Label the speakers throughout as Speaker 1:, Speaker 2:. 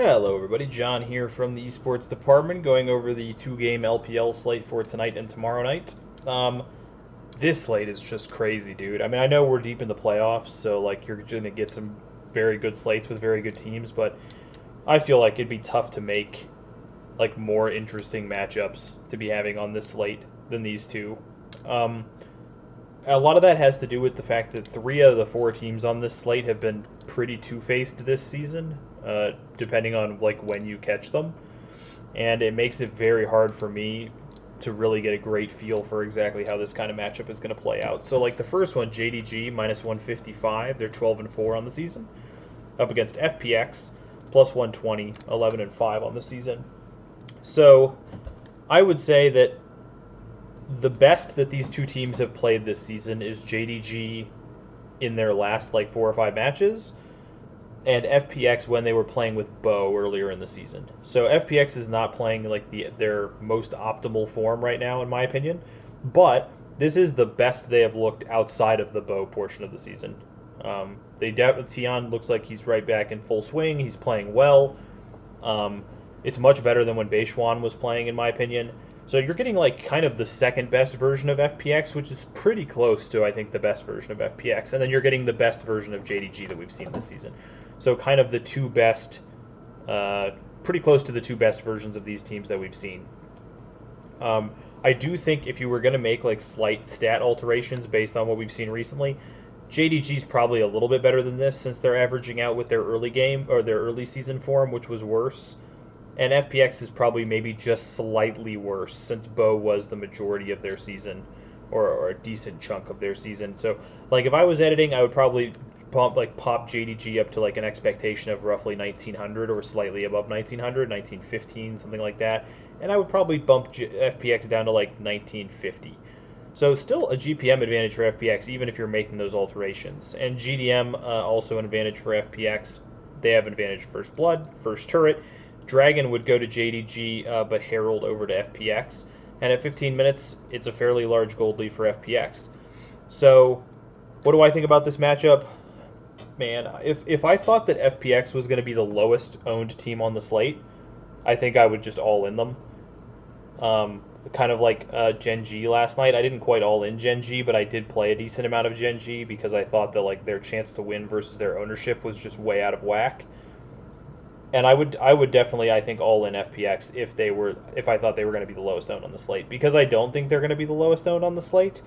Speaker 1: Hello, everybody. John here from the esports department, going over the two-game LPL slate for tonight and tomorrow night. Um, this slate is just crazy, dude. I mean, I know we're deep in the playoffs, so like you're going to get some very good slates with very good teams, but I feel like it'd be tough to make like more interesting matchups to be having on this slate than these two. Um, a lot of that has to do with the fact that three of the four teams on this slate have been pretty two-faced this season, depending on like when you catch them, and it makes it very hard for me to really get a great feel for exactly how this kind of matchup is going to play out. So, like the first one, JDG minus 155, they're 12-4 on the season, up against FPX plus 120, 11-5 on the season. So, I would say that the best that these two teams have played this season is JDG in their last like 4 or 5 matches, and FPX when they were playing with Bo earlier in the season. So FPX is not playing like their most optimal form right now, in my opinion, but this is the best they have looked outside of the Bo portion of the season. Tion looks like he's right back in full swing. He's playing well. It's much better than when Beishuan was playing, in my opinion. So you're getting like kind of the second best version of FPX, which is pretty close to, I think, the best version of FPX. And then you're getting the best version of JDG that we've seen this season. So kind of the two best, pretty close to the two best versions of these teams that we've seen. I do think if you were going to make like slight stat alterations based on what we've seen recently, JDG's probably a little bit better than this since they're averaging out with their early game or their early season form, which was worse. And FPX is probably maybe just slightly worse since Bo was the majority of their season or a decent chunk of their season. So, like, if I was editing, I would probably pop JDG up to like an expectation of roughly 1900 or slightly above 1900, 1915, something like that. And I would probably bump FPX down to like 1950. So still a GPM advantage for FPX, even if you're making those alterations. And GDM also an advantage for FPX. They have an advantage first blood, first turret. Dragon would go to JDG, but Herald over to FPX. And at 15 minutes, it's a fairly large gold lead for FPX. So, what do I think about this matchup? Man, if I thought that FPX was going to be the lowest owned team on the slate, I think I would just all in them. Kind of like Gen G last night. I didn't quite all in Gen G, but I did play a decent amount of Gen G because I thought that like their chance to win versus their ownership was just way out of whack. And I would definitely, I think, all in FPX if I thought they were going to be the lowest owned on the slate. Because I don't think they're going to be the lowest owned on the slate.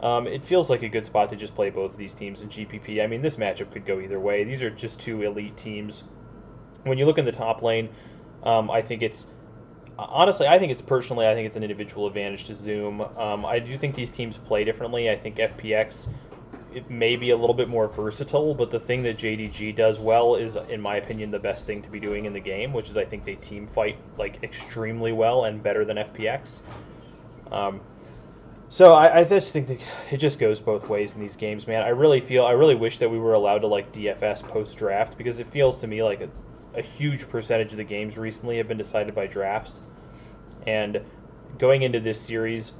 Speaker 1: It feels like a good spot to just play both of these teams in GPP. I mean, this matchup could go either way. These are just two elite teams. When you look in the top lane, I think it's honestly, I think it's an individual advantage to Zoom. I do think these teams play differently. I think FPX it may be a little bit more versatile, but the thing that JDG does well is, in my opinion, the best thing to be doing in the game, which is I think they team fight like extremely well and better than FPX. So I just think that it just goes both ways in these games, man. I really wish that we were allowed to like DFS post draft because it feels to me like a huge percentage of the games recently have been decided by drafts. And going into this series,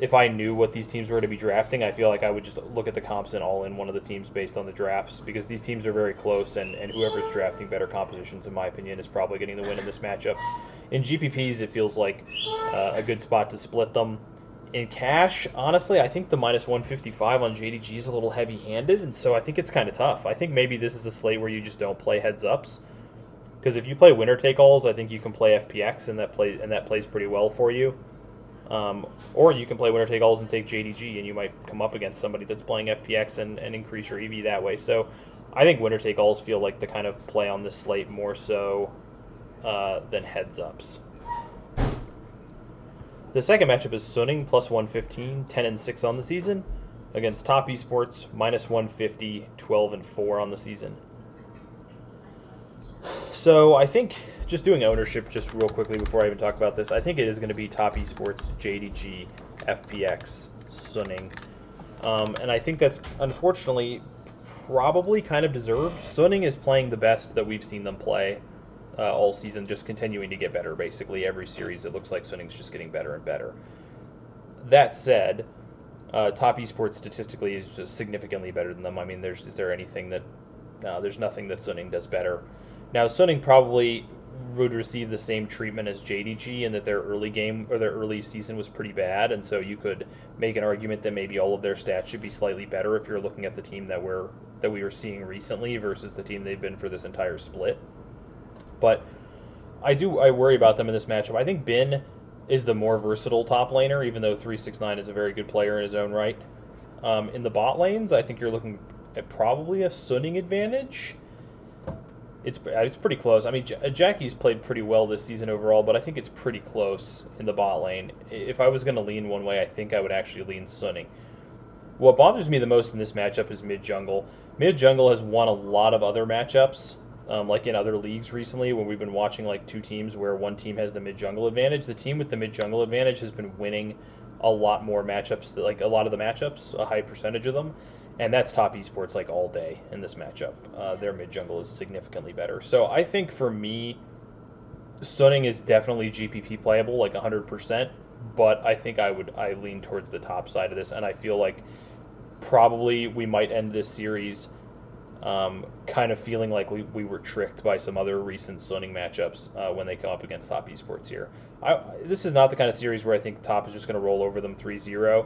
Speaker 1: if I knew what these teams were to be drafting, I feel like I would just look at the comps and all in one of the teams based on the drafts because these teams are very close, and whoever's drafting better compositions, in my opinion, is probably getting the win in this matchup. In GPPs, it feels like a good spot to split them. In cash, honestly, I think the minus 155 on JDG is a little heavy-handed, and so I think it's kind of tough. I think maybe this is a slate where you just don't play heads-ups. Because if you play winner-take-alls, I think you can play FPX, and that plays pretty well for you. Or you can play winner-take-alls and take JDG, and you might come up against somebody that's playing FPX and increase your EV that way. So I think winner-take-alls feel like the kind of play on this slate more so than heads-ups. The second matchup is Suning plus 115, 10-6 on the season, against Top Esports minus 150, 12-4 on the season. So I think, just doing ownership just real quickly before I even talk about this, I think it is going to be Top Esports, JDG, FPX, Suning. And I think that's, unfortunately, probably kind of deserved. Suning is playing the best that we've seen them play all season, just continuing to get better, basically. Every series, it looks like Suning's just getting better and better. That said, Top Esports statistically is just significantly better than them. I mean, there's nothing that Suning does better. Now, Suning probably would receive the same treatment as JDG in that their early game or their early season was pretty bad, and so you could make an argument that maybe all of their stats should be slightly better if you're looking at the team that we were seeing recently versus the team they've been for this entire split. But I worry about them in this matchup. I think Bin is the more versatile top laner, even though 369 is a very good player in his own right. In the bot lanes, I think you're looking at probably a Suning advantage. It's pretty close. I mean, Jackie's played pretty well this season overall, but I think it's pretty close in the bot lane. If I was going to lean one way, I think I would actually lean Suning. What bothers me the most in this matchup is mid jungle. Mid jungle has won a lot of other matchups, like in other leagues recently, when we've been watching like two teams where one team has the mid jungle advantage. The team with the mid jungle advantage has been winning a lot more matchups, like a lot of the matchups, a high percentage of them. And that's top esports like all day in this matchup. Their mid jungle is significantly better. So I think for me, Suning is definitely GPP playable, like 100%. But I think I lean towards the top side of this, and I feel like probably we might end this series kind of feeling like we were tricked by some other recent Suning matchups when they come up against top esports here. This is not the kind of series where I think top is just going to roll over them 3-0.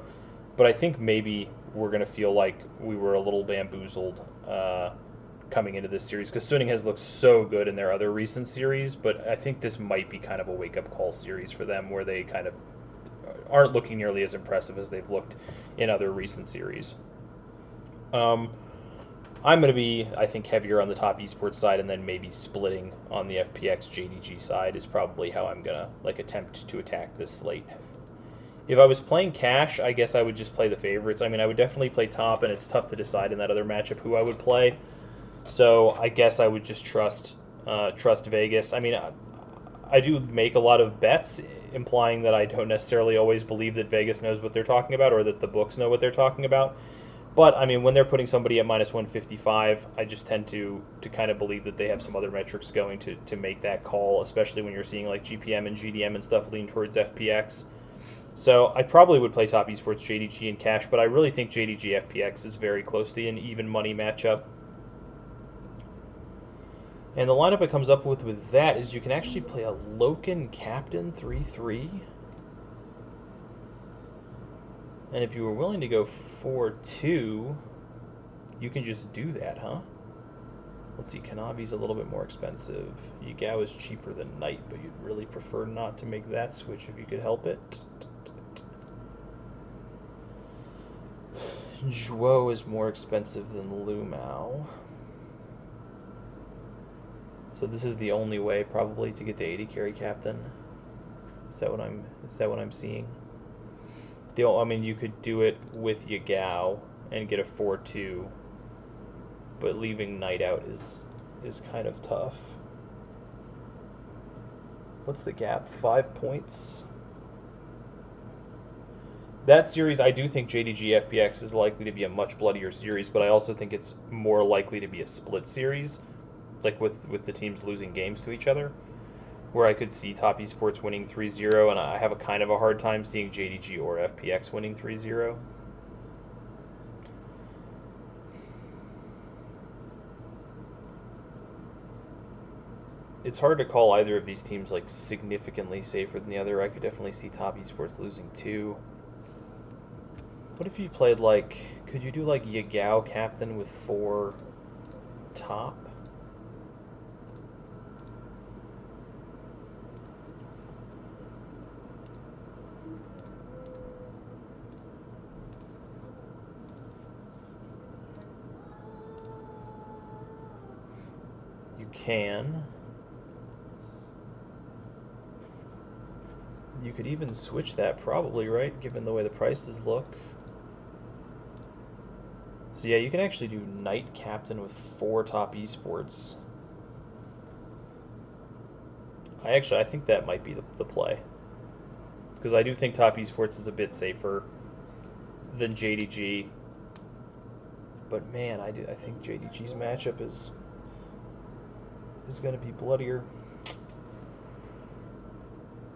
Speaker 1: But I think maybe we're going to feel like we were a little bamboozled coming into this series because Suning has looked so good in their other recent series, but I think this might be kind of a wake-up call series for them where they kind of aren't looking nearly as impressive as they've looked in other recent series. I'm going to be, I think, heavier on the top esports side, and then maybe splitting on the FPX JDG side is probably how I'm going to attempt to attack this slate. If I was playing cash, I guess I would just play the favorites. I mean, I would definitely play top, and it's tough to decide in that other matchup who I would play. So I guess I would just trust Vegas. I mean, I do make a lot of bets, implying that I don't necessarily always believe that Vegas knows what they're talking about or that the books know what they're talking about. But, I mean, when they're putting somebody at minus 155, I just tend to kind of believe that they have some other metrics going to make that call, especially when you're seeing like GPM and GDM and stuff lean towards FPX. So I probably would play top esports JDG and cash, but I really think JDG FPX is very close to an even money matchup. And the lineup it comes up with that is you can actually play a Loken Captain 3-3. And if you were willing to go 4-2, you can just do that, huh? Let's see, Kanavi's a little bit more expensive. Yagao is cheaper than Knight, but you'd really prefer not to make that switch if you could help it. Zhuo is more expensive than Lumao. So this is the only way probably to get the 80 carry captain. Is that what I'm seeing? I mean, you could do it with Yagao and get a 4-2, but leaving Knight out is kind of tough. What's the gap? 5 points. That series, I do think JDG FPX is likely to be a much bloodier series, but I also think it's more likely to be a split series, like with the teams losing games to each other, where I could see top esports winning 3-0, and I have a kind of a hard time seeing JDG or FPX winning 3-0. It's hard to call either of these teams like significantly safer than the other. I could definitely see top esports losing 2. What if you played like, could you do like Yagao captain with 4 top? You can. You could even switch that probably, right? Given the way the prices look. So yeah, you can actually do Knight captain with 4 top esports. I think that might be the play. Because I do think top esports is a bit safer than JDG. But man, I think JDG's matchup is going to be bloodier.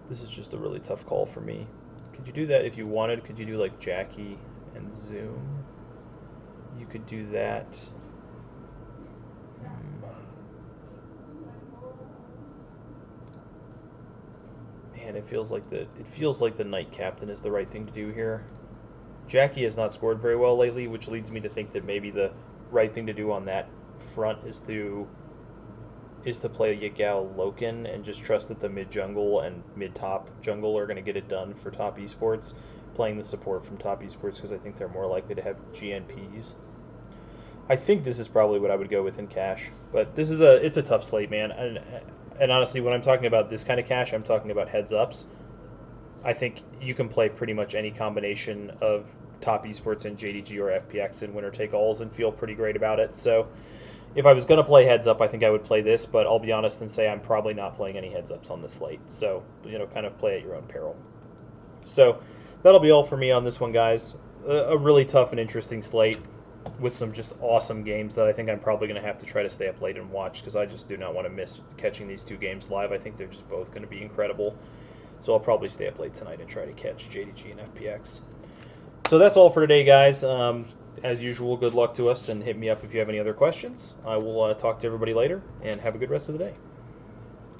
Speaker 1: This is just a really tough call for me. Could you do that if you wanted? Could you do like Jackie and Zoom? You could do that. Man, it feels like the Knight Captain is the right thing to do here. Jackie has not scored very well lately, which leads me to think that maybe the right thing to do on that front is to play Yagao Loken and just trust that the mid jungle and mid top jungle are going to get it done for top esports, playing the support from top esports because I think they're more likely to have GNPs. I think this is probably what I would go with in cash, but it's a tough slate, man. And honestly, when I'm talking about this kind of cash, I'm talking about heads ups. I think you can play pretty much any combination of top esports and JDG or FPX in winner take alls and feel pretty great about it. So if I was going to play heads up, I think I would play this, but I'll be honest and say I'm probably not playing any heads ups on this slate. So, kind of play at your own peril. So that'll be all for me on this one, guys. A really tough and interesting slate with some just awesome games that I think I'm probably going to have to try to stay up late and watch because I just do not want to miss catching these two games live. I think they're just both going to be incredible. So I'll probably stay up late tonight and try to catch JDG and FPX. So that's all for today, guys. As usual, good luck to us, and hit me up if you have any other questions. I will talk to everybody later, and have a good rest of the day.